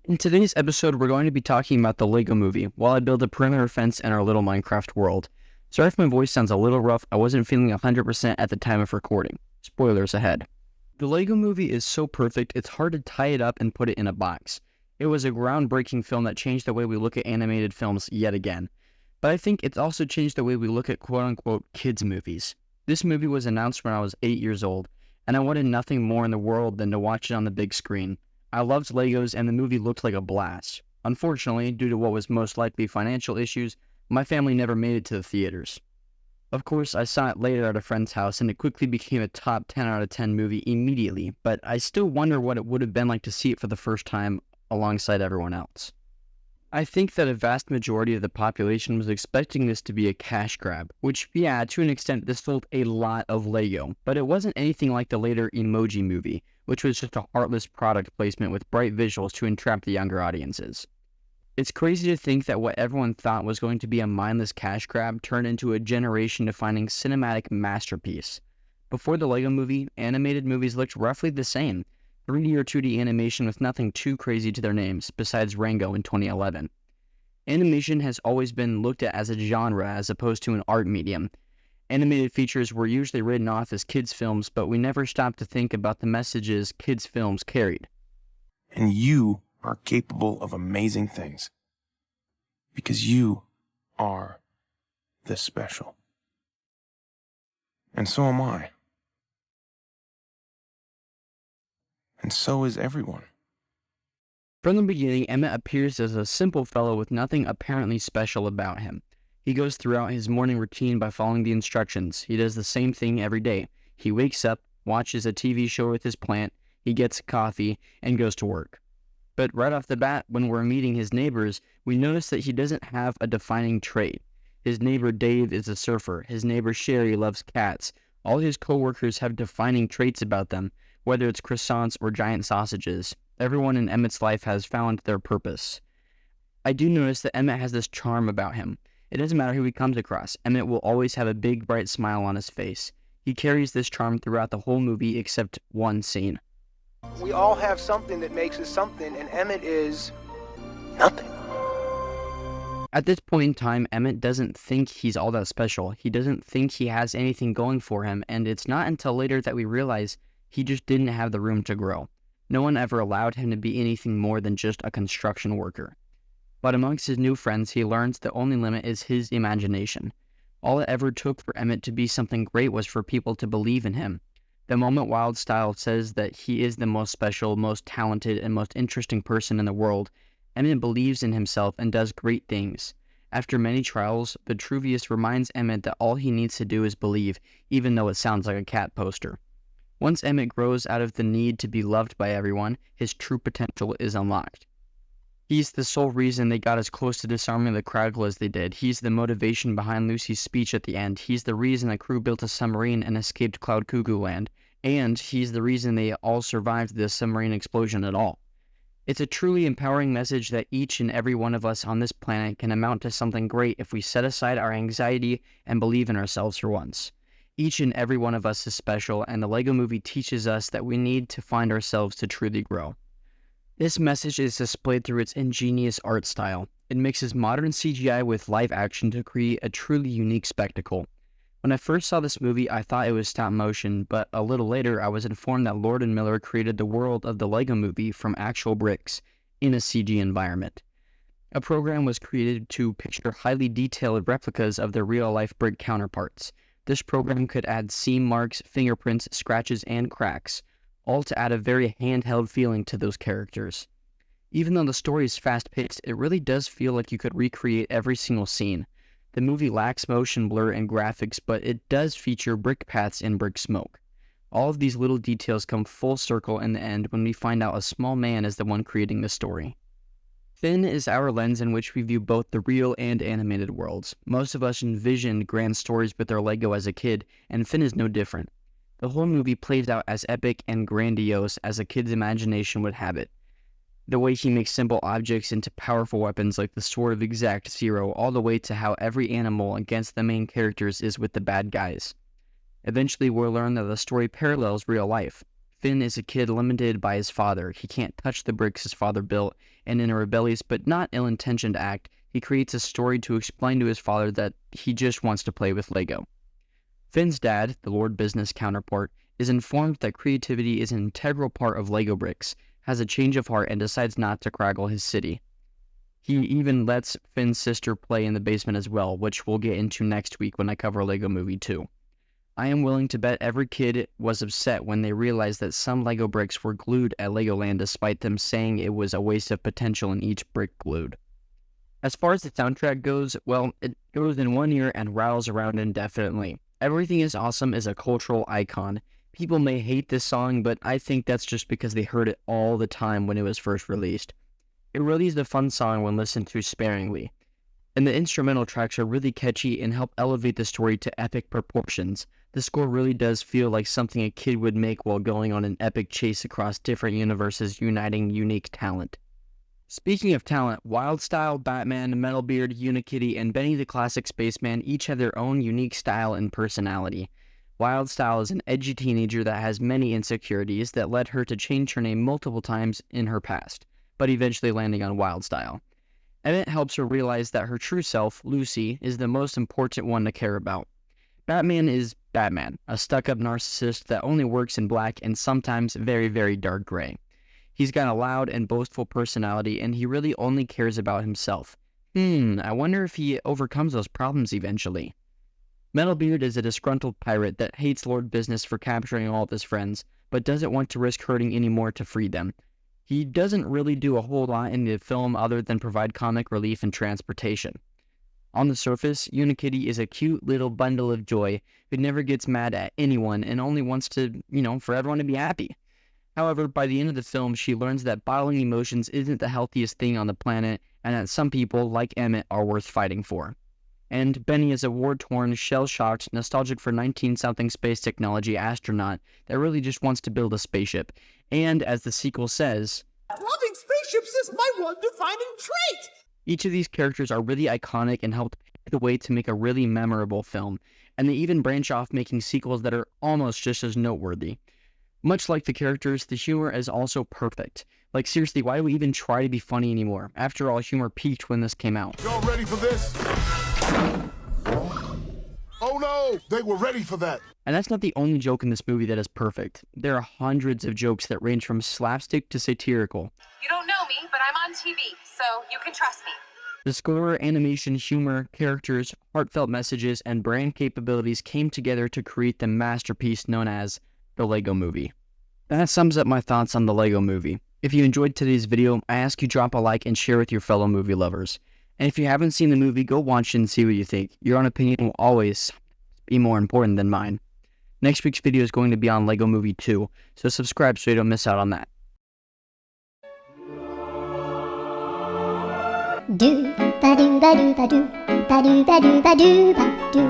In today's episode, we're going to be talking about the Lego Movie while I build a perimeter fence in our little Minecraft world. Sorry if my voice sounds a little rough, I wasn't feeling 100% at the time of recording. Spoilers ahead. The Lego Movie is so perfect, it's hard to tie it up and put it in a box. It was a groundbreaking film that changed the way we look at animated films yet again. But I think it's also changed the way we look at quote-unquote kids movies. This movie was announced when I was 8 years old, and I wanted nothing more in the world than to watch it on the big screen. I loved Legos, and the movie looked like a blast. Unfortunately, due to what was most likely financial issues, my family never made it to the theaters. Of course, I saw it later at a friend's house, and it quickly became a top 10 out of 10 movie immediately, but I still wonder what it would have been like to see it for the first time alongside everyone else. I think that a vast majority of the population was expecting this to be a cash grab, which, yeah, to an extent, this filled a lot of Lego, but it wasn't anything like the later Emoji Movie, which was just a heartless product placement with bright visuals to entrap the younger audiences. It's crazy to think that what everyone thought was going to be a mindless cash grab turned into a generation-defining cinematic masterpiece. Before the Lego Movie, animated movies looked roughly the same, 3D or 2D animation with nothing too crazy to their names, besides Rango in 2011. Animation has always been looked at as a genre as opposed to an art medium. Animated features were usually written off as kids' films, but we never stopped to think about the messages kids' films carried. And you are capable of amazing things. Because you are the special. And so am I. And so is everyone. From the beginning, Emmett appears as a simple fellow with nothing apparently special about him. He goes throughout his morning routine by following the instructions. He does the same thing every day. He wakes up, watches a TV show with his plant, he gets coffee, and goes to work. But right off the bat, when we're meeting his neighbors, we notice that he doesn't have a defining trait. His neighbor Dave is a surfer. His neighbor Sherry loves cats. All his coworkers have defining traits about them, whether it's croissants or giant sausages. Everyone in Emmett's life has found their purpose. I do notice that Emmett has this charm about him. It doesn't matter who he comes across, Emmett will always have a big, bright smile on his face. He carries this charm throughout the whole movie except one scene. We all have something that makes us something, and Emmett is nothing. At this point in time, Emmett doesn't think he's all that special. He doesn't think he has anything going for him, and it's not until later that we realize he just didn't have the room to grow. No one ever allowed him to be anything more than just a construction worker. But amongst his new friends, he learns the only limit is his imagination. All it ever took for Emmett to be something great was for people to believe in him. The moment Wildstyle says that he is the most special, most talented, and most interesting person in the world, Emmett believes in himself and does great things. After many trials, Vitruvius reminds Emmett that all he needs to do is believe, even though it sounds like a cat poster. Once Emmett grows out of the need to be loved by everyone, his true potential is unlocked. He's the sole reason they got as close to disarming the Craggle as they did. He's the motivation behind Lucy's speech at the end. He's the reason the crew built a submarine and escaped Cloud Cuckoo Land. And he's the reason they all survived the submarine explosion at all. It's a truly empowering message that each and every one of us on this planet can amount to something great if we set aside our anxiety and believe in ourselves for once. Each and every one of us is special, and the Lego Movie teaches us that we need to find ourselves to truly grow. This message is displayed through its ingenious art style. It mixes modern CGI with live action to create a truly unique spectacle. When I first saw this movie, I thought it was stop motion, but a little later I was informed that Lord & Miller created the world of the Lego Movie from actual bricks in a CG environment. A program was created to picture highly detailed replicas of their real-life brick counterparts. This program could add seam marks, fingerprints, scratches, and cracks, all to add a very handheld feeling to those characters. Even though the story is fast-paced, it really does feel like you could recreate every single scene. The movie lacks motion blur and graphics, but it does feature brick paths and brick smoke. All of these little details come full circle in the end when we find out a small man is the one creating the story. Finn is our lens in which we view both the real and animated worlds. Most of us envisioned grand stories with our Lego as a kid, and Finn is no different. The whole movie plays out as epic and grandiose as a kid's imagination would have it. The way he makes simple objects into powerful weapons like the Sword of Exact Zero, all the way to how every animal against the main characters is with the bad guys. Eventually we'll learn that the story parallels real life. Finn is a kid limited by his father. He can't touch the bricks his father built, and in a rebellious but not ill-intentioned act, he creates a story to explain to his father that he just wants to play with Lego. Finn's dad, the Lord Business counterpart, is informed that creativity is an integral part of Lego bricks, has a change of heart, and decides not to craggle his city. He even lets Finn's sister play in the basement as well, which we'll get into next week when I cover Lego Movie 2. I am willing to bet every kid was upset when they realized that some Lego bricks were glued at Legoland despite them saying it was a waste of potential in each brick glued. As far as the soundtrack goes, well, it goes in one ear and rattles around indefinitely. Everything is Awesome is a cultural icon. People may hate this song, but I think that's just because they heard it all the time when it was first released. It really is a fun song when listened to sparingly, and the instrumental tracks are really catchy and help elevate the story to epic proportions. The score really does feel like something a kid would make while going on an epic chase across different universes uniting unique talent. Speaking of talent, Wildstyle, Batman, Metalbeard, Unikitty, and Benny the Classic Spaceman each have their own unique style and personality. Wildstyle is an edgy teenager that has many insecurities that led her to change her name multiple times in her past, but eventually landing on Wildstyle. Emmett helps her realize that her true self, Lucy, is the most important one to care about. Batman is Batman, a stuck-up narcissist that only works in black and sometimes very, very dark gray. He's got a loud and boastful personality, and he really only cares about himself. I wonder if he overcomes those problems eventually. Metalbeard is a disgruntled pirate that hates Lord Business for capturing all of his friends, but doesn't want to risk hurting any more to free them. He doesn't really do a whole lot in the film other than provide comic relief and transportation. On the surface, Unikitty is a cute little bundle of joy who never gets mad at anyone and only wants to, for everyone to be happy. However, by the end of the film, she learns that bottling emotions isn't the healthiest thing on the planet, and that some people, like Emmett, are worth fighting for. And Benny is a war-torn, shell-shocked, nostalgic for 19-something space technology astronaut that really just wants to build a spaceship. And, as the sequel says, "Loving spaceships is my one defining trait!" Each of these characters are really iconic and helped pave the way to make a really memorable film, and they even branch off making sequels that are almost just as noteworthy. Much like the characters, the humor is also perfect. Like, seriously, why do we even try to be funny anymore? After all, humor peaked when this came out. Y'all ready for this? Oh no, they were ready for that. And that's not the only joke in this movie that is perfect. There are hundreds of jokes that range from slapstick to satirical. You don't know me, but I'm on TV, so you can trust me. The score, animation, humor, characters, heartfelt messages, and brand capabilities came together to create the masterpiece known as the Lego Movie. That sums up my thoughts on the Lego Movie. If you enjoyed today's video, I ask you drop a like and share with your fellow movie lovers. And if you haven't seen the movie, go watch it and see what you think. Your own opinion will always be more important than mine. Next week's video is going to be on Lego Movie 2, so subscribe so you don't miss out on that. Do ba do ba do ba do ba do ba do ba do ba do.